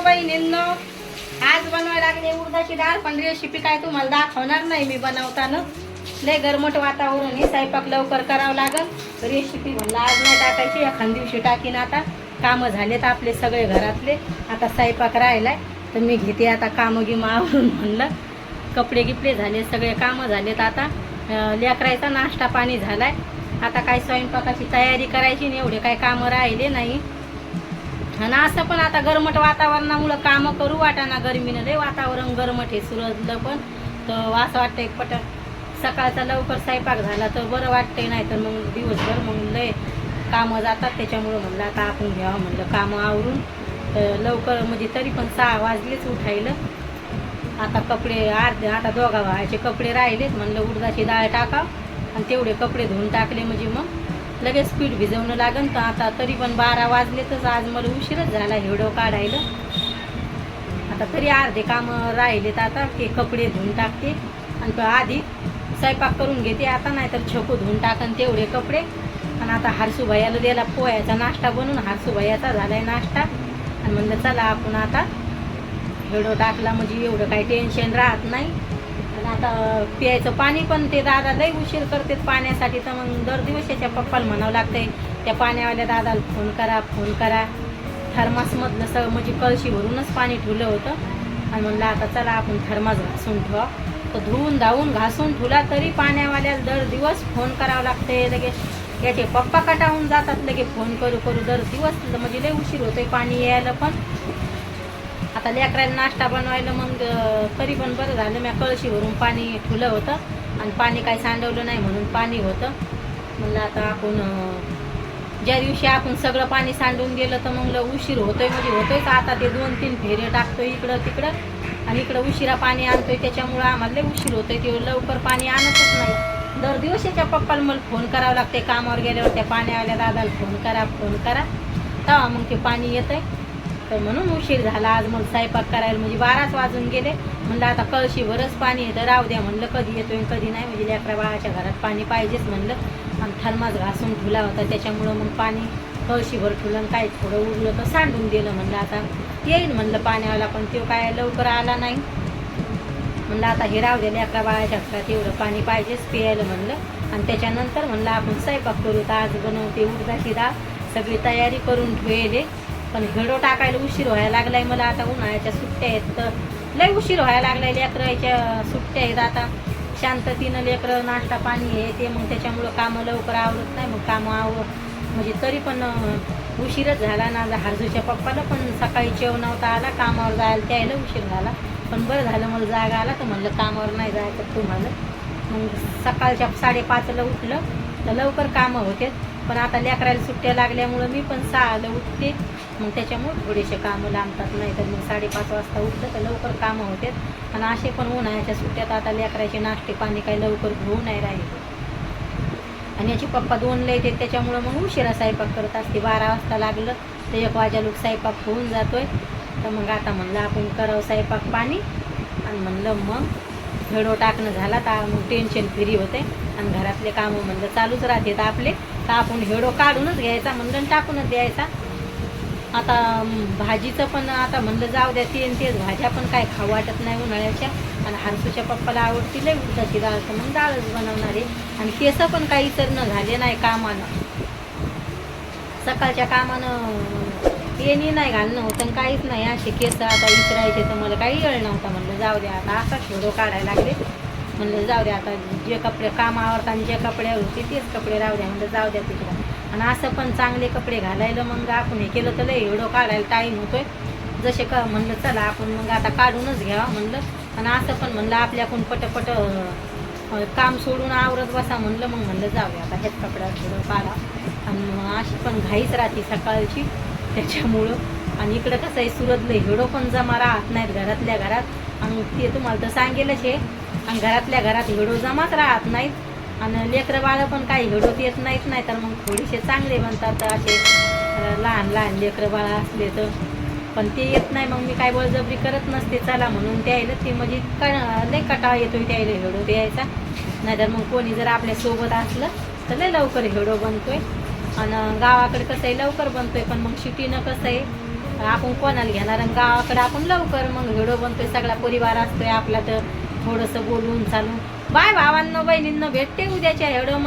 बहिणींनो, आज बनवायला लागले उडदाची डाळ. पण रेसिपी काय तुम्हाला दाखवणार नाही मी बनवताना. लय गरमट वातावरण आहे, स्वयंपाक लवकर करावं लागल. रेसिपी म्हणलं आज नाही टाकायची, एखाद दिवशी टाकीन. आता कामं झालेत आपले सगळे घरातले, आता स्वयंपाक राहिलाय तर मी घेते आता कामं गिमं आवरून. म्हणलं कपडे गिपडे झाले, सगळे कामं झालेत. आता लेकरायचा नाश्ता पाणी झालाय. आता काय स्वयंपाकाची तयारी करायची नाही, एवढे काय कामं राहिले नाही. आणि असं पण आता गरमट वातावरणामुळं कामं करू वाटाना. गरमीनं लय वातावरण गरमट आहे सुरतलं पण. तर असं वाटतं एक पटक सकाळचा लवकर स्वयंपाक झाला तर बरं वाटतंय, नाही तर मग दिवसभर मग लय कामं जातात. त्याच्यामुळं म्हणलं आता आपण घ्यावं म्हणलं कामं आवरून. तर लवकर म्हणजे तरी पण 6 वाजलेच उठायला. आता कपडे अर्धे, आता दोघा भावाचे कपडे राहिलेत. म्हणलं उडदाची डाळ टाकाव आणि तेवढे कपडे धुवून टाकले म्हणजे मग लगेच पीठ भिजवणं लागन. तर आता तरी पण 12 वाजले तर आज मला उशीरच झाला व्हिडिओ काढायला. आता तरी अर्धे कामं राहिलेत. आता ते कपडे धुवून टाकते आणि आधी स्वयंपाक करून घेते आता, नाही तर छकू धुवून टाकन तेवढे कपडे. आणि आता हरसूबाईला दिला पोह्याचा नाश्ता बनवून. हरसूबाईचा झालाय नाश्ता आणि म्हणलं चला आपण आता व्हिडिओ टाकला म्हणजे एवढं काही टेन्शन राहत नाही. आणि आता प्यायचं पाणी पण ते दादा लई उशीर करतात पाण्यासाठी. तर मग दर दिवसाच्या पप्पाला म्हणावं लागतंय त्या पाण्यावाल्या दादाला फोन करा. थर्मासमधलं सगळं म्हणजे कळशी भरूनच पाणी ठेवलं होतं. आणि म्हणलं आता चला आपण थर्मास घासून ठेवा. तर धुवून धावून घासून ठेवला तरी पाण्यावाल्याला दर दिवस फोन करावं लागते. लगेच याचे पप्पा कटावून जातात लगे फोन करू करू दर दिवस. म्हणजे लई उशीर होतोय पाणी यायला पण. आता लेकराला नाश्ता बनवायला मग तरी पण बरं झालं, मी कळशी भरून पाणी ठेवलं होतं आणि पाणी काही सांडवलं नाही म्हणून पाणी होतं. म्हणलं आता आपण ज्या दिवशी आपण सगळं पाणी सांडून गेलं तर मग उशीर होतोय म्हणजे होतोयच. आता ते 2-3 फेरे टाकतोय इकडं तिकडं आणि इकडं उशिरा पाणी आणतोय. त्याच्यामुळं आम्हाला लय उशीर होतोय. ते लवकर पाणी आणतच नाही. दर दिवसाच्या पप्पाला मला फोन करावं लागते कामावर गेल्यावर. त्या पाण्यावाल्या दादाला फोन करा तेव्हा मग ते पाणी येतंय. तर म्हणून उशीर झाला आज मला स्वयंपाक करायला. म्हणजे 12च वाजून गेले. म्हणलं आता कळशीभरच पाणी येतं राहू द्या म्हणलं, कधी येतोय कधी नाही. म्हणजे लेकरा बाळाच्या घरात पाणी पाहिजेच म्हणलं. आणि थर्मास घासून ठेवला होता त्याच्यामुळं मग पाणी कळशीभर ठेवलं आणि काय थोडं उरलं तर सांडून दिलं. म्हणलं आता येईल म्हणलं पाण्यावाला, पण तो काय लवकर आला नाही. म्हणलं आता हे राहू द्या लेकरा बाळाच्या घरात एवढं पाणी पाहिजेच प्यायला म्हणलं. आणि त्याच्यानंतर म्हणलं आपण स्वयंपाक करू. तर आज बनवते उडदाची डाळ. सगळी तयारी करून ठेवले. पण व्हिडिओ टाकायला उशीर व्हायला लागलाय मला. आता उन्हाळ्याच्या सुट्ट्या आहेत तर लय उशीर व्हायला लागलाय. लेकराच्या सुट्ट्या आहेत आता. शांततेनं लेकरं नाश्ता पाणी आहे ते, मग त्याच्यामुळं कामं लवकर आवरत नाही. मग कामं म्हणजे तरी पण उशीरच झाला ना. हरजूच्या पप्पाला पण सकाळी जेवणावता आला, कामावर जायला त्याला उशीर झाला. पण बरं झालं मला जागा आला तर म्हणलं कामावर नाही जायचं तुम्हाला. मग सकाळच्या 5:30ला उठलं तर लवकर कामं होते. पण आता लेकराला सुट्ट्या लागल्यामुळं मी पण 6ला उठते. मग त्याच्यामुळे थोडेसे कामं लांबतात. नाही तर मग 5:30 वाजता उठलं तर लवकर कामं होतात. आणि असे पण उन्हाळ्याच्या सुट्ट्यात आता लेकराचे नाश्ते पाणी काही लवकर घेऊन नाही राहिले. आणि याची पप्पा 2ला येते त्याच्यामुळं मग उशिरा स्वयंपाक करत असते. 12 वाजता लागलं तर 1 वाजा लोक स्वयंपाक होऊन जातोय. तर मग आता म्हणलं आपण करावं स्वयंपाक पाणी. आणि म्हणलं मग व्हिडिओ टाकणं झाला तर मग टेन्शन फ्री होते. आणि घरातले कामं म्हणलं चालूच राहतात आपले. तर आपण व्हिडिओ काढूनच घ्यायचा म्हणलं टाकूनच द्यायचा. आता भाजीचं पण आता म्हणलं जाऊ द्या, तेच भाज्या पण काय खाऊ वाटत नाही उन्हाळ्याच्या. आणि हरसूच्या पप्पाला आवडती लय उडदाची डाळ तर मग डाळच बनवणार आहे. आणि केस पण काही इतरणं झाले नाही कामानं. सकाळच्या कामानं येणी नाही घालणं होतं आणि काहीच नाही. असे केस आता इतरायचे तर मला काही वेळ नव्हता. म्हणलं जाऊ द्या आता असाच व्हिडिओ काढायला लागले. म्हणलं जाऊ द्या आता जे कपडे काम आवडतात आणि जे कपड्यावर होते तेच कपडे राहू द्या. म्हणलं जाऊ द्या तिकडं. आणि असं पण चांगले कपडे घालायला मग आपण हे केलं तर लय व्हिडिओ काढायला टाईम होतोय. जसे म्हणलं चला आपण मग आता काढूनच घ्यावं म्हणलं. आणि असं पण म्हणलं आपल्याकडून पटपट काम सोडून आवरत बसा म्हणलं. मग म्हणलं जाऊ द्या आता हेच कपड्यावर व्हिडिओ काढा. आणि अशी पण घाईच राहते सकाळची त्याच्यामुळं. आणि इकडं कसं आहे सुरतलं व्हिडिओ पण जमा राहत नाहीत घरातल्या घरात. आणि ते तुम्हाला तर सांगेलच आहे. आणि घरातल्या घरात व्हिडिओ जमाच राहत नाहीत. आणि लेकरं बाळं पण काही व्हिडिओ येत नाहीत. नाही तर मग थोडेसे चांगले बनतात असे लहान लेकरं बाळं असले तर. पण ते येत नाही. मग मी काय बळजबरी करत नसते चला म्हणून द्यायला. ते म्हणजे लय कटाळा येतोय त्याला व्हिडिओ द्यायचा. नाहीतर मग कोणी जर आपल्यासोबत असलं तर लय लवकर व्हिडिओ बनतोय. आणि गावाकडे कसं आहे लवकर बनतोय. पण मग सिटीनं कसं आहे आपण कोणाला घेणार आणि गावाकडे आपण लवकर मग व्हिडिओ बनतोय, सगळा परिवार असतोय आपला, तर थोडंसं बोलून चालून. बाय भावांनो बहिणींनो, भेटते उद्याच्या व्हिडिओ.